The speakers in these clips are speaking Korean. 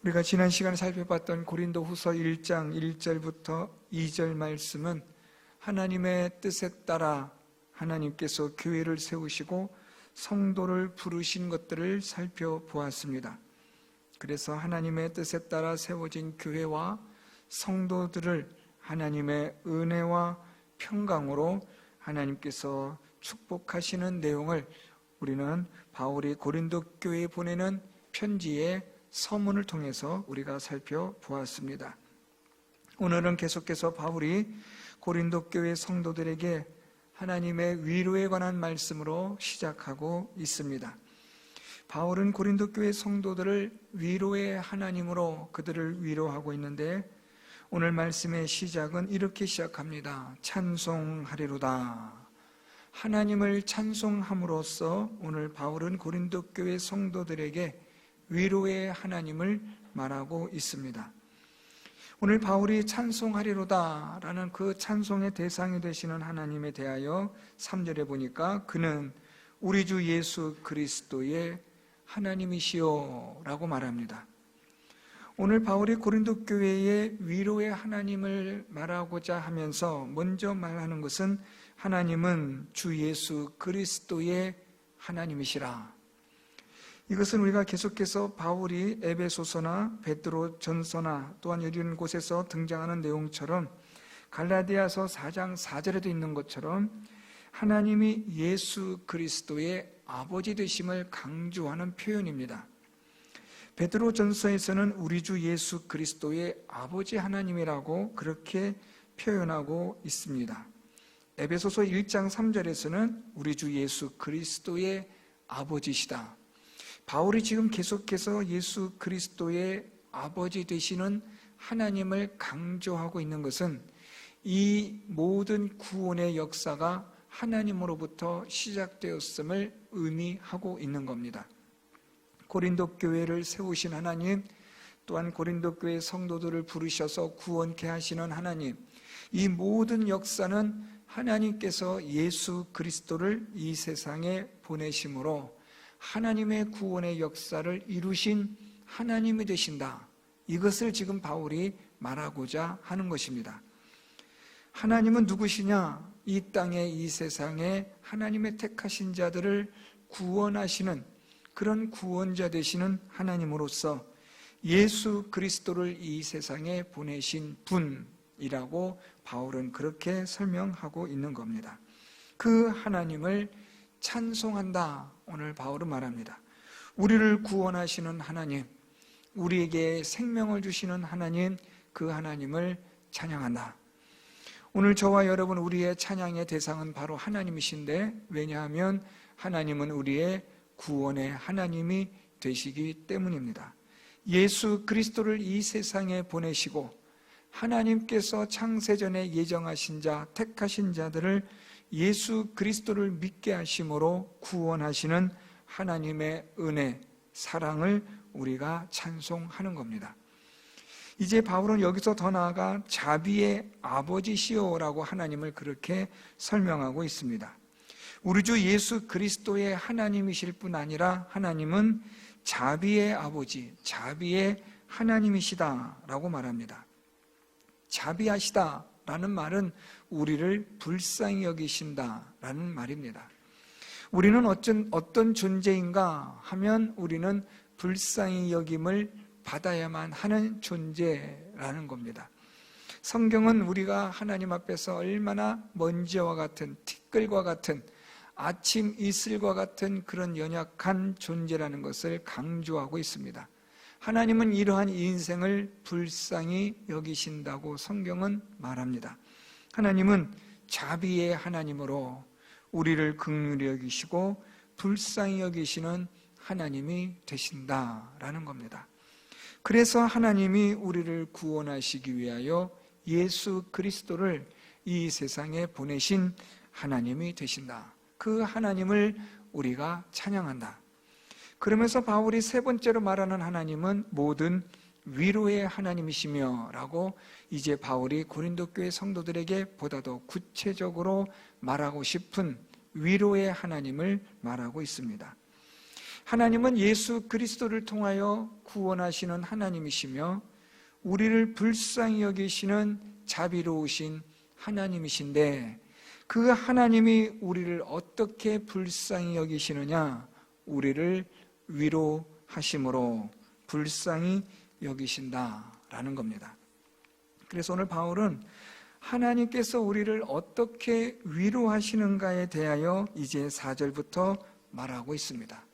우리가 지난 시간에 살펴봤던 고린도후서 1장 1절부터 2절 말씀은 하나님의 뜻에 따라 하나님께서 교회를 세우시고 성도를 부르신 것들을 살펴보았습니다. 그래서 하나님의 뜻에 따라 세워진 교회와 성도들을 하나님의 은혜와 평강으로 하나님께서 축복하시는 내용을 우리는 바울이 고린도 교회에 보내는 편지의 서문을 통해서 우리가 살펴보았습니다. 오늘은 계속해서 바울이 고린도 교회 성도들에게 하나님의 위로에 관한 말씀으로 시작하고 있습니다. 바울은 고린도 교회 성도들을 위로의 하나님으로 그들을 위로하고 있는데, 오늘 말씀의 시작은 이렇게 시작합니다. 찬송하리로다. 하나님을 찬송함으로써 오늘 바울은 고린도 교회 성도들에게 위로의 하나님을 말하고 있습니다. 오늘 바울이 찬송하리로다 라는 그 찬송의 대상이 되시는 하나님에 대하여 3절에 보니까 그는 우리 주 예수 그리스도의 하나님이시오 라고 말합니다. 오늘 바울이 고린도 교회의 위로의 하나님을 말하고자 하면서 먼저 말하는 것은 하나님은 주 예수 그리스도의 하나님이시라. 이것은 우리가 계속해서 바울이 에베소서나 베드로 전서나 또한 이런 곳에서 등장하는 내용처럼 갈라디아서 4장 4절에도 있는 것처럼 하나님이 예수 그리스도의 아버지 되심을 강조하는 표현입니다. 베드로 전서에서는 우리 주 예수 그리스도의 아버지 하나님이라고 그렇게 표현하고 있습니다. 에베소서 1장 3절에서는 우리 주 예수 그리스도의 아버지시다. 바울이 지금 계속해서 예수 그리스도의 아버지 되시는 하나님을 강조하고 있는 것은 이 모든 구원의 역사가 하나님으로부터 시작되었음을 의미하고 있는 겁니다. 고린도 교회를 세우신 하나님, 또한 고린도 교회 성도들을 부르셔서 구원케 하시는 하나님, 이 모든 역사는 하나님께서 예수 그리스도를 이 세상에 보내심으로 하나님의 구원의 역사를 이루신 하나님이 되신다. 이것을 지금 바울이 말하고자 하는 것입니다. 하나님은 누구시냐? 이 땅에 이 세상에 하나님의 택하신 자들을 구원하시는 그런 구원자 되시는 하나님으로서 예수 그리스도를 이 세상에 보내신 분이라고 바울은 그렇게 설명하고 있는 겁니다. 그 하나님을 찬송한다. 오늘 바울은 말합니다. 우리를 구원하시는 하나님, 우리에게 생명을 주시는 하나님, 그 하나님을 찬양한다. 오늘 저와 여러분, 우리의 찬양의 대상은 바로 하나님이신데, 왜냐하면 하나님은 우리의 구원의 하나님이 되시기 때문입니다. 예수 그리스도를 이 세상에 보내시고 하나님께서 창세전에 예정하신 자, 택하신 자들을 예수 그리스도를 믿게 하심으로 구원하시는 하나님의 은혜, 사랑을 우리가 찬송하는 겁니다. 이제 바울은 여기서 더 나아가 자비의 아버지시오라고 하나님을 그렇게 설명하고 있습니다. 우리 주 예수 그리스도의 하나님이실 뿐 아니라 하나님은 자비의 아버지, 자비의 하나님이시다라고 말합니다. 자비하시다라는 말은 우리를 불쌍히 여기신다라는 말입니다. 우리는 어떤 존재인가 하면 우리는 불쌍히 여김을 받아야만 하는 존재라는 겁니다. 성경은 우리가 하나님 앞에서 얼마나 먼지와 같은, 티끌과 같은, 아침 이슬과 같은 그런 연약한 존재라는 것을 강조하고 있습니다. 하나님은 이러한 인생을 불쌍히 여기신다고 성경은 말합니다. 하나님은 자비의 하나님으로 우리를 긍휼히 여기시고 불쌍히 여기시는 하나님이 되신다라는 겁니다. 그래서 하나님이 우리를 구원하시기 위하여 예수 그리스도를 이 세상에 보내신 하나님이 되신다. 그 하나님을 우리가 찬양한다. 그러면서 바울이 세 번째로 말하는 하나님은 모든 위로의 하나님이시며 라고 이제 바울이 고린도 교회 성도들에게 보다 더 구체적으로 말하고 싶은 위로의 하나님을 말하고 있습니다. 하나님은 예수 그리스도를 통하여 구원하시는 하나님이시며 우리를 불쌍히 여기시는 자비로우신 하나님이신데, 그 하나님이 우리를 어떻게 불쌍히 여기시느냐? 우리를 위로하심으로 불쌍히 여기신다라는 겁니다. 그래서 오늘 바울은 하나님께서 우리를 어떻게 위로하시는가에 대하여 이제 4절부터 말하고 있습니다.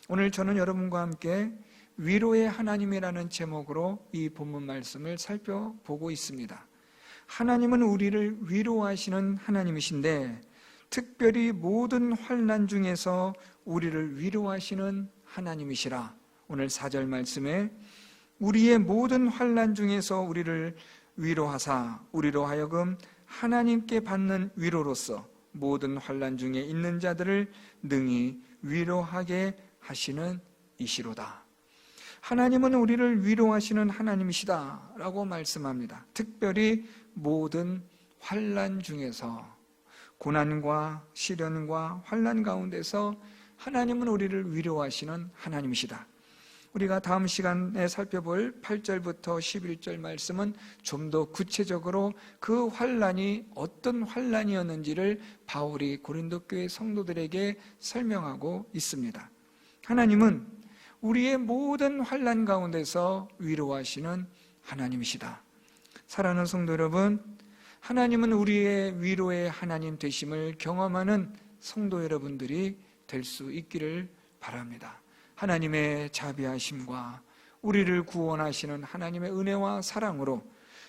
오늘 저는 여러분과 함께 위로의 하나님이라는 제목으로 이 본문 말씀을 살펴보고 있습니다. 하나님은 우리를 위로하시는 하나님이신데, 특별히 모든 환난 중에서 우리를 위로하시는 하나님이시라. 오늘 4절 말씀에 우리의 모든 환난 중에서 우리를 위로하사 우리로 하여금 하나님께 받는 위로로서 모든 환난 중에 있는 자들을 능히 위로하게 하시는 이시로다. 하나님은 우리를 위로하시는 하나님이시다 라고 말씀합니다. 특별히 모든 환난 중에서, 고난과 시련과 환난 가운데서 하나님은 우리를 위로하시는 하나님이시다. 우리가 다음 시간에 살펴볼 8절부터 11절 말씀은 좀 더 구체적으로 그 환난이 어떤 환난이었는지를 바울이 고린도 교회 성도들에게 설명하고 있습니다. 하나님은 우리의 모든 환난 가운데서 위로하시는 하나님이시다. 사랑하는 성도 여러분, 하나님은 우리의 위로의 하나님 되심을 경험하는 성도 여러분들이 될 수 있기를 바랍니다. 하나님의 자비하심과 우리를 구원하시는 하나님의 은혜와 사랑으로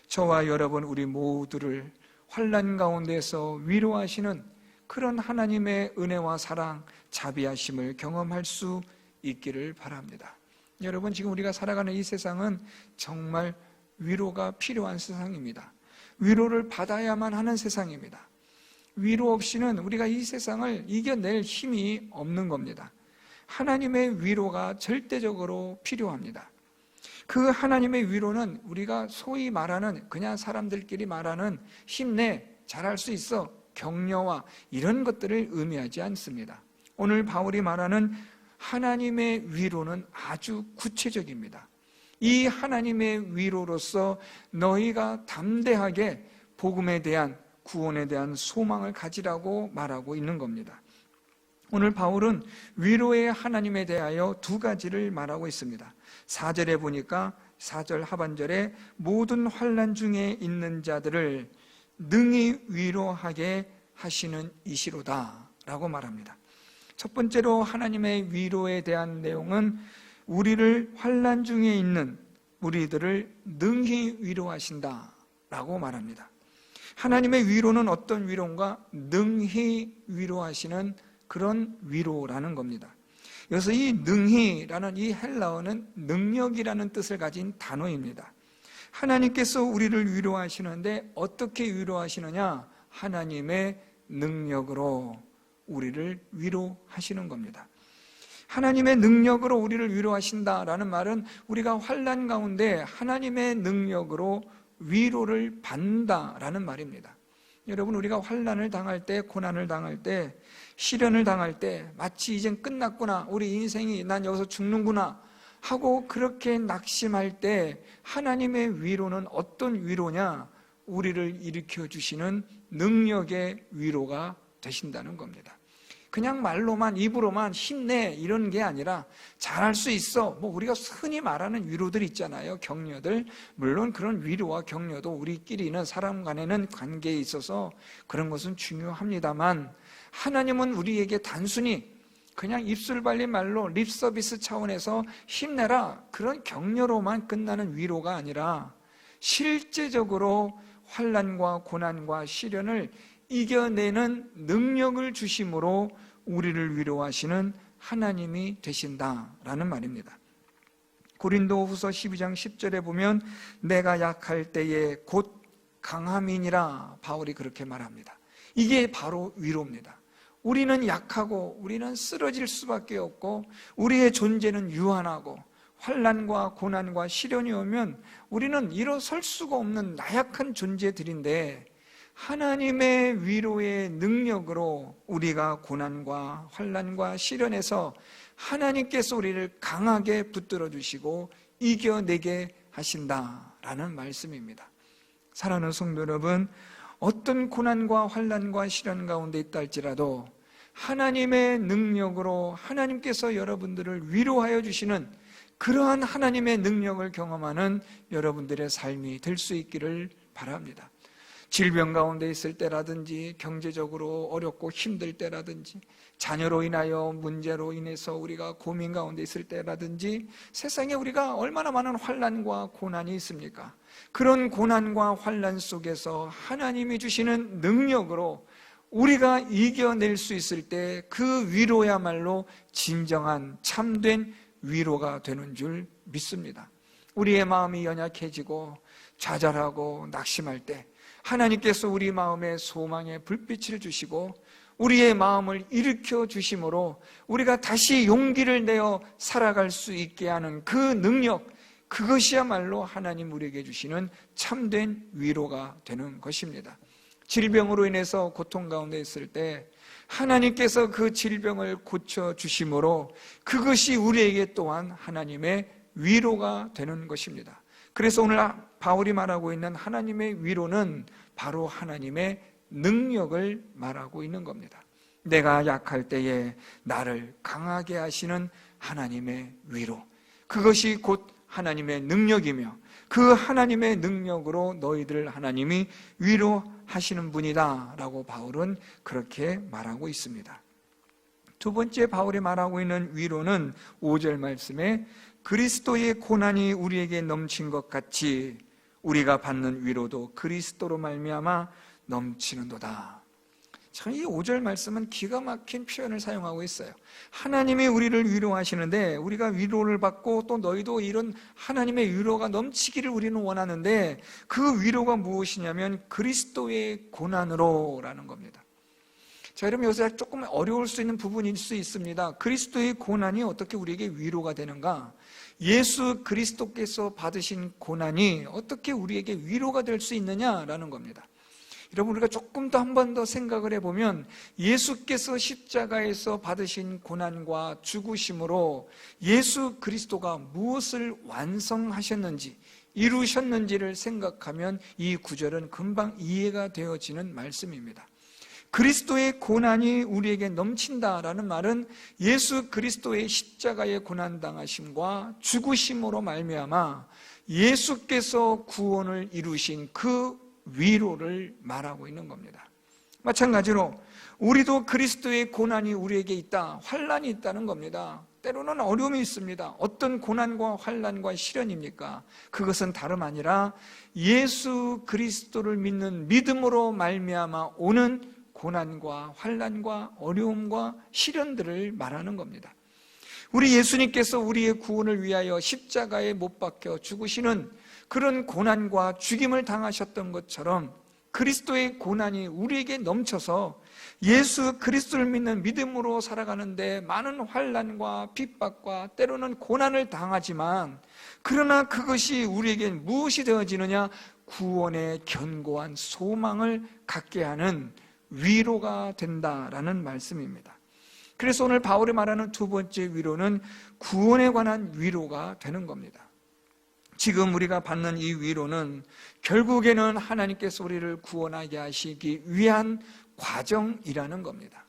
저와 여러분 우리 모두를 환난 가운데서 위로하시는 그런 하나님의 은혜와 사랑, 자비하심을 경험할 수 있기를 바랍니다. 여러분, 지금 우리가 살아가는 이 세상은 정말 위로가 필요한 세상입니다. 위로를 받아야만 하는 세상입니다. 위로 없이는 우리가 이 세상을 이겨낼 힘이 없는 겁니다. 하나님의 위로가 절대적으로 필요합니다. 그 하나님의 위로는 우리가 소위 말하는, 그냥 사람들끼리 말하는 힘내, 잘할 수 있어, 격려와 이런 것들을 의미하지 않습니다. 오늘 바울이 말하는 하나님의 위로는 아주 구체적입니다. 이 하나님의 위로로서 너희가 담대하게 복음에 대한, 구원에 대한 소망을 가지라고 말하고 있는 겁니다. 오늘 바울은 위로의 하나님에 대하여 두 가지를 말하고 있습니다. 4절에 보니까 4절 하반절에 모든 환난 중에 있는 자들을 능히 위로하게 하시는 이시로다 라고 말합니다. 첫 번째로 하나님의 위로에 대한 내용은 우리를 환난 중에 있는 우리들을 능히 위로하신다 라고 말합니다. 하나님의 위로는 어떤 위로인가? 능히 위로하시는 그런 위로라는 겁니다. 여기서 이 능히라는 이 헬라어는 능력이라는 뜻을 가진 단어입니다. 하나님께서 우리를 위로하시는데 어떻게 위로하시느냐? 하나님의 능력으로 우리를 위로하시는 겁니다. 하나님의 능력으로 우리를 위로하신다라는 말은 우리가 환난 가운데 하나님의 능력으로 위로를 받는다라는 말입니다. 여러분, 우리가 환난을 당할 때, 고난을 당할 때, 시련을 당할 때 마치 이젠 끝났구나, 우리 인생이 난 여기서 죽는구나 하고 그렇게 낙심할 때 하나님의 위로는 어떤 위로냐? 우리를 일으켜 주시는 능력의 위로가 되신다는 겁니다. 그냥 말로만, 입으로만 힘내 이런 게 아니라 잘할 수 있어, 우리가 흔히 말하는 위로들 있잖아요. 격려들. 물론 그런 위로와 격려도 우리끼리는, 사람 간에는 관계에 있어서 그런 것은 중요합니다만, 하나님은 우리에게 단순히 그냥 입술 발린 말로 립 서비스 차원에서 힘내라, 그런 격려로만 끝나는 위로가 아니라 실제적으로 환난과 고난과 시련을 이겨내는 능력을 주심으로 우리를 위로하시는 하나님이 되신다라는 말입니다. 고린도후서 12장 10절에 보면 내가 약할 때에 곧 강함이니라, 바울이 그렇게 말합니다. 이게 바로 위로입니다. 우리는 약하고 우리는 쓰러질 수밖에 없고 우리의 존재는 유한하고 환난과 고난과 시련이 오면 우리는 일어설 수가 없는 나약한 존재들인데, 하나님의 위로의 능력으로 우리가 고난과 환난과 시련에서 하나님께서 우리를 강하게 붙들어 주시고 이겨내게 하신다라는 말씀입니다. 사랑하는 성도 여러분, 어떤 고난과 환난과 시련 가운데 있다 할지라도 하나님의 능력으로 하나님께서 여러분들을 위로하여 주시는 그러한 하나님의 능력을 경험하는 여러분들의 삶이 될 수 있기를 바랍니다. 질병 가운데 있을 때라든지, 경제적으로 어렵고 힘들 때라든지, 자녀로 인하여 문제로 인해서 우리가 고민 가운데 있을 때라든지, 세상에 우리가 얼마나 많은 환난과 고난이 있습니까? 그런 고난과 환난 속에서 하나님이 주시는 능력으로 우리가 이겨낼 수 있을 때 그 위로야말로 진정한 참된 위로가 되는 줄 믿습니다. 우리의 마음이 연약해지고 좌절하고 낙심할 때 하나님께서 우리 마음에 소망의 불빛을 주시고 우리의 마음을 일으켜 주심으로 우리가 다시 용기를 내어 살아갈 수 있게 하는 그 능력, 그것이야말로 하나님 우리에게 주시는 참된 위로가 되는 것입니다. 질병으로 인해서 고통 가운데 있을 때 하나님께서 그 질병을 고쳐주심으로 그것이 우리에게 또한 하나님의 위로가 되는 것입니다. 그래서 오늘 바울이 말하고 있는 하나님의 위로는 바로 하나님의 능력을 말하고 있는 겁니다. 내가 약할 때에 나를 강하게 하시는 하나님의 위로, 그것이 곧 하나님의 능력이며 그 하나님의 능력으로 너희들을 하나님이 위로하시는 분이다 라고 바울은 그렇게 말하고 있습니다. 두 번째 바울이 말하고 있는 위로는 5절 말씀에 그리스도의 고난이 우리에게 넘친 것 같이 우리가 받는 위로도 그리스도로 말미암아 넘치는도다. 참, 이 5절 말씀은 기가 막힌 표현을 사용하고 있어요. 하나님이 우리를 위로하시는데 우리가 위로를 받고 또 너희도 이런 하나님의 위로가 넘치기를 우리는 원하는데 그 위로가 무엇이냐면 그리스도의 고난으로 라는 겁니다. 자, 여러분 여기서 조금 어려울 수 있는 부분일 수 있습니다. 그리스도의 고난이 어떻게 우리에게 위로가 되는가? 예수 그리스도께서 받으신 고난이 어떻게 우리에게 위로가 될 수 있느냐라는 겁니다. 여러분 우리가 조금 더 한 번 더 생각을 해보면 예수께서 십자가에서 받으신 고난과 죽으심으로 예수 그리스도가 무엇을 완성하셨는지 이루셨는지를 생각하면 이 구절은 금방 이해가 되어지는 말씀입니다. 그리스도의 고난이 우리에게 넘친다라는 말은 예수 그리스도의 십자가의 고난당하심과 죽으심으로 말미암아 예수께서 구원을 이루신 그 위로를 말하고 있는 겁니다. 마찬가지로 우리도 그리스도의 고난이 우리에게 있다, 환난이 있다는 겁니다. 때로는 어려움이 있습니다. 어떤 고난과 환난과 시련입니까? 그것은 다름 아니라 예수 그리스도를 믿는 믿음으로 말미암아 오는 고난과 환난과 어려움과 시련들을 말하는 겁니다. 우리 예수님께서 우리의 구원을 위하여 십자가에 못 박혀 죽으시는 그런 고난과 죽임을 당하셨던 것처럼 그리스도의 고난이 우리에게 넘쳐서 예수 그리스도를 믿는 믿음으로 살아가는데 많은 환난과 핍박과 때로는 고난을 당하지만 그러나 그것이 우리에게 무엇이 되어지느냐? 구원의 견고한 소망을 갖게 하는 위로가 된다라는 말씀입니다. 그래서 오늘 바울이 말하는 두 번째 위로는 구원에 관한 위로가 되는 겁니다. 지금 우리가 받는 이 위로는 결국에는 하나님께서 우리를 구원하게 하시기 위한 과정이라는 겁니다.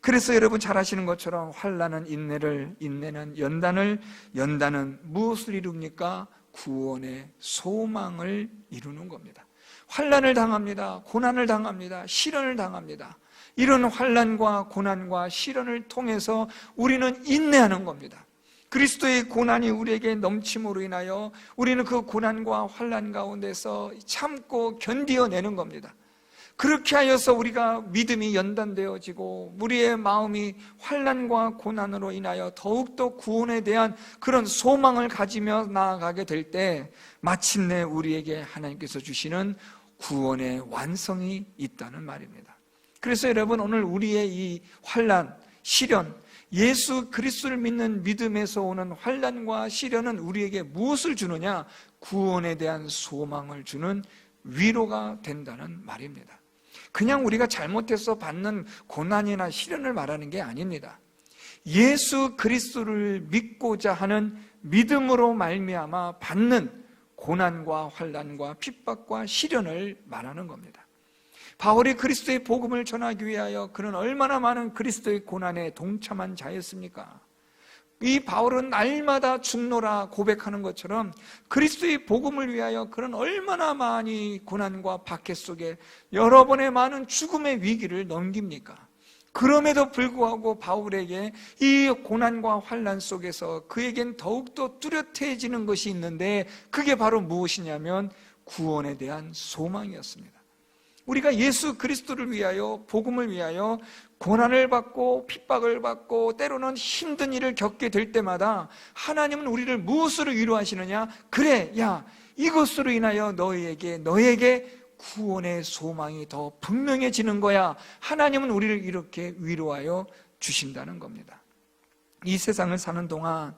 그래서 여러분 잘 아시는 것처럼 환난은 인내를, 인내는 연단을, 연단은 무엇을 이룹니까? 구원의 소망을 이루는 겁니다. 환난을 당합니다. 고난을 당합니다. 시련을 당합니다. 이런 환난과 고난과 시련을 통해서 우리는 인내하는 겁니다. 그리스도의 고난이 우리에게 넘침으로 인하여 우리는 그 고난과 환난 가운데서 참고 견디어내는 겁니다. 그렇게 하여서 우리가 믿음이 연단되어지고 우리의 마음이 환난과 고난으로 인하여 더욱더 구원에 대한 그런 소망을 가지며 나아가게 될 때 마침내 우리에게 하나님께서 주시는 구원의 완성이 있다는 말입니다. 그래서 여러분 오늘 우리의 이 환난, 시련, 예수 그리스도를 믿는 믿음에서 오는 환난과 시련은 우리에게 무엇을 주느냐? 구원에 대한 소망을 주는 위로가 된다는 말입니다. 그냥 우리가 잘못해서 받는 고난이나 시련을 말하는 게 아닙니다. 예수 그리스도를 믿고자 하는 믿음으로 말미암아 받는 고난과 환난과 핍박과 시련을 말하는 겁니다. 바울이 그리스도의 복음을 전하기 위하여 그는 얼마나 많은 그리스도의 고난에 동참한 자였습니까? 이 바울은 날마다 죽노라 고백하는 것처럼 그리스도의 복음을 위하여 그는 얼마나 많이 고난과 박해 속에 여러 번의 많은 죽음의 위기를 넘깁니까? 그럼에도 불구하고 바울에게 이 고난과 환난 속에서 그에겐 더욱더 뚜렷해지는 것이 있는데 그게 바로 무엇이냐면 구원에 대한 소망이었습니다. 우리가 예수 그리스도를 위하여, 복음을 위하여 고난을 받고 핍박을 받고 때로는 힘든 일을 겪게 될 때마다 하나님은 우리를 무엇으로 위로하시느냐? 그래, 야, 이것으로 인하여 너에게 구원의 소망이 더 분명해지는 거야. 하나님은 우리를 이렇게 위로하여 주신다는 겁니다. 이 세상을 사는 동안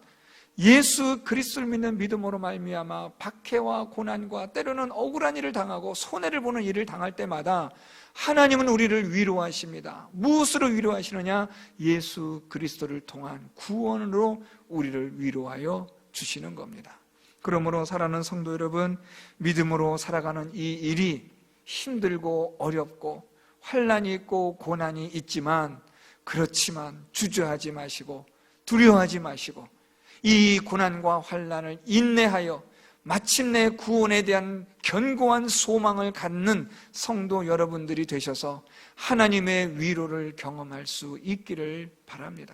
예수 그리스도를 믿는 믿음으로 말미암아 박해와 고난과 때로는 억울한 일을 당하고 손해를 보는 일을 당할 때마다 하나님은 우리를 위로하십니다. 무엇으로 위로하시느냐? 예수 그리스도를 통한 구원으로 우리를 위로하여 주시는 겁니다. 그러므로 사랑하는 성도 여러분, 믿음으로 살아가는 이 일이 힘들고 어렵고 환난이 있고 고난이 있지만, 그렇지만 주저하지 마시고 두려워하지 마시고 이 고난과 환난을 인내하여 마침내 구원에 대한 견고한 소망을 갖는 성도 여러분들이 되셔서 하나님의 위로를 경험할 수 있기를 바랍니다.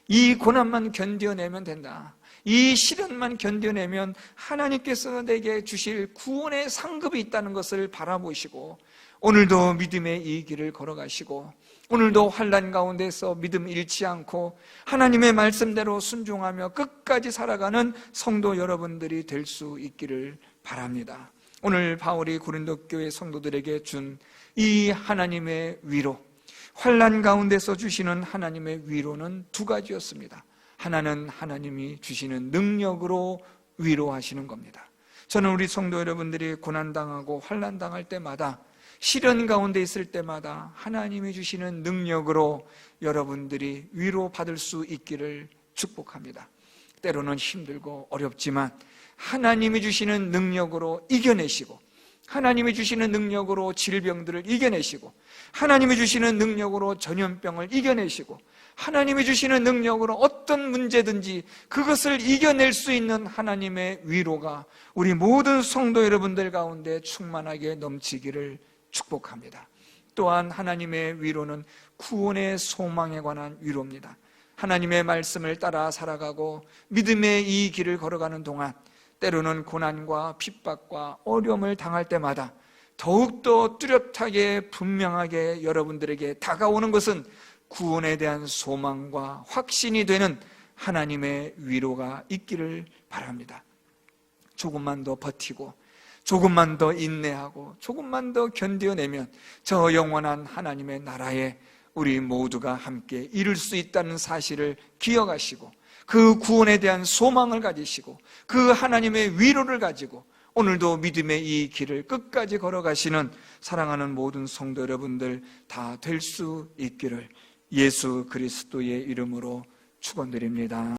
이 고난만 견뎌내면 된다. 이 시련만 견뎌내면 하나님께서 내게 주실 구원의 상급이 있다는 것을 바라보시고 오늘도 믿음의 이 길을 걸어가시고 오늘도 환난 가운데서 믿음 잃지 않고 하나님의 말씀대로 순종하며 끝까지 살아가는 성도 여러분들이 될 수 있기를 바랍니다. 오늘 바울이 고린도 교회 성도들에게 준 이 하나님의 위로, 환난 가운데서 주시는 하나님의 위로는 두 가지였습니다. 하나는 하나님이 주시는 능력으로 위로하시는 겁니다. 저는 우리 성도 여러분들이 고난당하고 환난당할 때마다, 시련 가운데 있을 때마다 하나님이 주시는 능력으로 여러분들이 위로받을 수 있기를 축복합니다. 때로는 힘들고 어렵지만 하나님이 주시는 능력으로 이겨내시고, 하나님이 주시는 능력으로 질병들을 이겨내시고, 하나님이 주시는 능력으로 전염병을 이겨내시고, 하나님이 주시는 능력으로 어떤 문제든지 그것을 이겨낼 수 있는 하나님의 위로가 우리 모든 성도 여러분들 가운데 충만하게 넘치기를 축복합니다. 또한 하나님의 위로는 구원의 소망에 관한 위로입니다. 하나님의 말씀을 따라 살아가고 믿음의 이 길을 걸어가는 동안 때로는 고난과 핍박과 어려움을 당할 때마다 더욱더 뚜렷하게 분명하게 여러분들에게 다가오는 것은 구원에 대한 소망과 확신이 되는 하나님의 위로가 있기를 바랍니다. 조금만 더 버티고 조금만 더 인내하고 조금만 더 견뎌내면 저 영원한 하나님의 나라에 우리 모두가 함께 이룰 수 있다는 사실을 기억하시고 그 구원에 대한 소망을 가지시고 그 하나님의 위로를 가지고 오늘도 믿음의 이 길을 끝까지 걸어가시는 사랑하는 모든 성도 여러분들 다 될 수 있기를 예수 그리스도의 이름으로 축원드립니다.